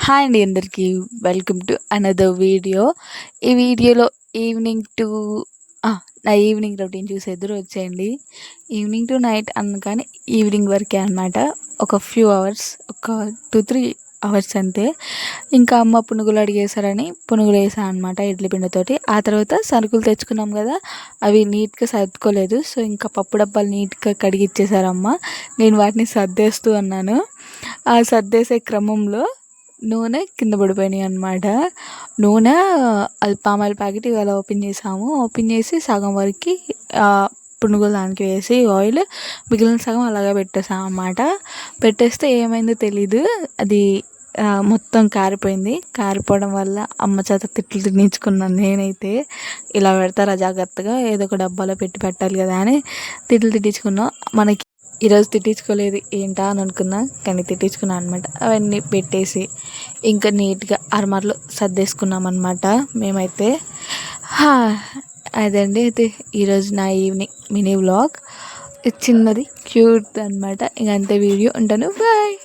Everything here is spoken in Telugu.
హాయ్ అండి అందరికీ. Welcome to another video. ఈ వీడియోలో ఈవినింగ్ టు నా ఈవినింగ్ రొటీన్ చూసేద్దరు వచ్చేయండి. ఈవినింగ్ టు నైట్ అనగానే ఈవినింగ్ వరకే అనమాట. ఒక ఫ్యూ అవర్స్, ఒక 2-3 అవర్స్ అంతే. ఇంకా అమ్మ పునుగులు అడిగేశారని పునుగులు వేసాను అనమాట ఇడ్లీ పిండితోటి. ఆ తర్వాత సరుకులు తెచ్చుకున్నాం కదా, అవి నీట్గా సర్దుకోలేదు. సో ఇంకా పప్పు డబ్బాలు నీట్గా కడిగిచ్చేసారు అమ్మ. నేను వాటిని సర్దేస్తూ ఉన్నాను. ఆ సర్దేసే క్రమంలో నూనె కింద పడిపోయినాయి అనమాట. నూనె అది పామ్ ఆయిల్ ప్యాకెట్ ఇవాళ ఓపెన్ చేసాము. ఓపెన్ చేసి సగం వరకు పునుగులు దానికి వేసి ఆయిల్, మిగిలిన సగం అలాగే పెట్టేసాము అన్నమాట. పెట్టేస్తే ఏమైందో తెలీదు, అది మొత్తం కారిపోయింది. కారిపోవడం వల్ల అమ్మ చేత తిట్లు తినించుకున్నాను నేనైతే. ఇలా పెడతారా జాగ్రత్తగా, ఏదో ఒక డబ్బాలో పెట్టి పెట్టాలి కదా అని తిట్లు తిట్టించుకున్నాం. మనకి ఈరోజు తిట్టించుకోలేదు ఏంటా అని అనుకున్నా, కానీ తిట్టించుకున్నాను అనమాట. అవన్నీ పెట్టేసి ఇంకా నీట్గా అరమరలో సర్దేసుకున్నాం అనమాట మేమైతే. అదండి అయితే ఈరోజు నా ఈవినింగ్ మినీ వ్లాగ్. చిన్నది క్యూట్ అనమాట. ఇంక అంతే వీడియో. ఉంటాను, బాయ్.